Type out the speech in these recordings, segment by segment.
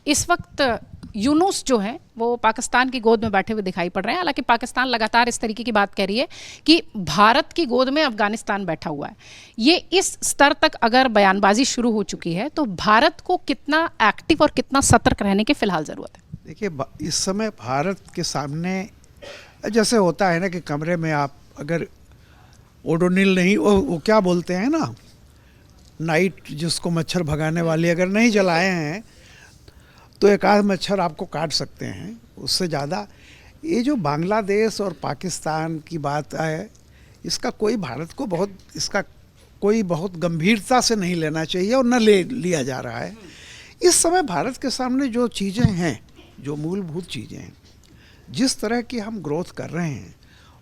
इस वक्त यूनुस जो है वो पाकिस्तान की गोद में बैठे हुए दिखाई पड़ रहे हैं। हालांकि पाकिस्तान लगातार इस तरीके की बात कह रही है कि भारत की गोद में अफगानिस्तान बैठा हुआ है। ये इस स्तर तक अगर बयानबाजी शुरू हो चुकी है तो भारत को कितना एक्टिव और कितना सतर्क रहने की फिलहाल ज़रूरत है? देखिए, इस समय भारत के सामने जैसे होता है ना कि कमरे में आप अगर ओडोनिल नहीं, वो क्या बोलते हैं ना, नाइट जिसको मच्छर भगाने वाली अगर नहीं जलाए हैं तो एक आध मच्छर आपको काट सकते हैं, उससे ज़्यादा ये जो बांग्लादेश और पाकिस्तान की बात है, इसका कोई भारत को बहुत गंभीरता से नहीं लेना चाहिए और न लिया जा रहा है। इस समय भारत के सामने जो चीज़ें हैं, जो मूलभूत चीज़ें हैं, जिस तरह की हम ग्रोथ कर रहे हैं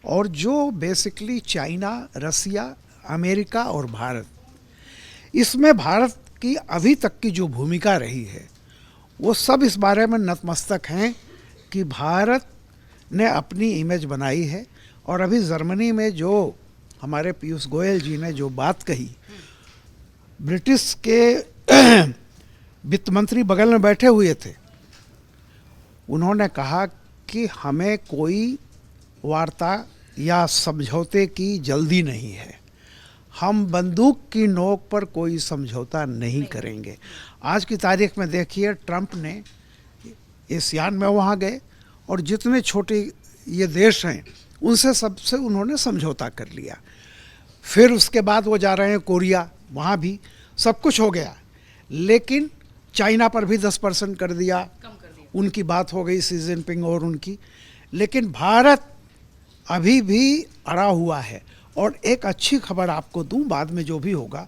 और जो बेसिकली चाइना, रसिया, अमेरिका और भारत, इसमें भारत की अभी तक की जो भूमिका रही है वो सब इस बारे में नतमस्तक हैं कि भारत ने अपनी इमेज बनाई है। और अभी जर्मनी में जो हमारे पीयूष गोयल जी ने जो बात कही, ब्रिटिश के वित्त मंत्री बगल में बैठे हुए थे, उन्होंने कहा कि हमें कोई वार्ता या समझौते की जल्दी नहीं है, हम बंदूक की नोक पर कोई समझौता नहीं करेंगे। आज की तारीख में देखिए, ट्रंप ने एशियान में वहाँ गए और जितने छोटे ये देश हैं उनसे सबसे उन्होंने समझौता कर लिया। फिर उसके बाद वो जा रहे हैं कोरिया, वहाँ भी सब कुछ हो गया, लेकिन चाइना पर भी 10% कर दिया, उनकी बात हो गई शी जिनपिंग और उनकी। लेकिन भारत अभी भी अड़ा हुआ है। और एक अच्छी खबर आपको दूं, बाद में जो भी होगा,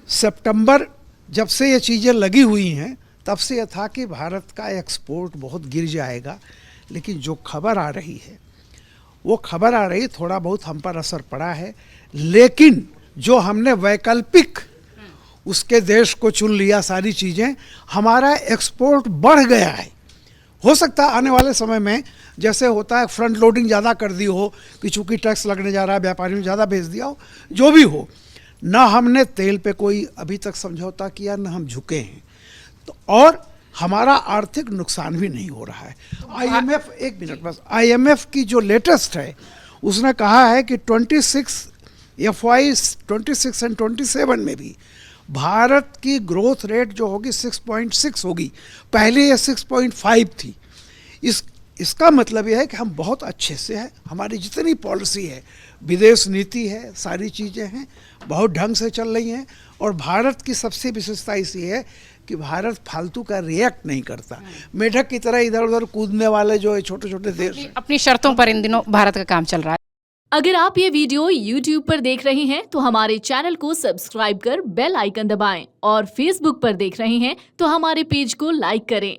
सितंबर जब से ये चीज़ें लगी हुई हैं तब से यह था कि भारत का एक्सपोर्ट बहुत गिर जाएगा, लेकिन जो खबर आ रही है वो खबर आ रही, थोड़ा बहुत हम पर असर पड़ा है, लेकिन जो हमने वैकल्पिक उसके देश को चुन लिया, सारी चीज़ें, हमारा एक्सपोर्ट बढ़ गया है। हो सकता है आने वाले समय में जैसे होता है फ्रंट लोडिंग ज़्यादा कर दी हो कि चूँकि टैक्स लगने जा रहा है, व्यापारियों ने ज़्यादा भेज दिया हो, जो भी हो, ना हमने तेल पे कोई अभी तक समझौता किया, ना हम झुके हैं, तो और हमारा आर्थिक नुकसान भी नहीं हो रहा है। IMF, एक मिनट बस, IMF की जो लेटेस्ट है उसने कहा है कि FY 26 एंड 27 में भी भारत की ग्रोथ रेट जो होगी 6.6 होगी, पहले ये 6.5 थी। इसका मतलब यह है कि हम बहुत अच्छे से हैं, हमारी जितनी पॉलिसी है, विदेश नीति है, सारी चीज़ें हैं, बहुत ढंग से चल रही हैं। और भारत की सबसे विशेषता इसी है कि भारत फालतू का रिएक्ट नहीं करता, मेढक की तरह इधर उधर कूदने वाले जो छोटे छोटे देश हैं, अपनी शर्तों पर इन दिनों भारत का काम चल रहा है। अगर आप ये वीडियो YouTube पर देख रहे हैं तो हमारे चैनल को सब्सक्राइब कर बेल आइकन दबाएं, और Facebook पर देख रहे हैं तो हमारे पेज को लाइक करें।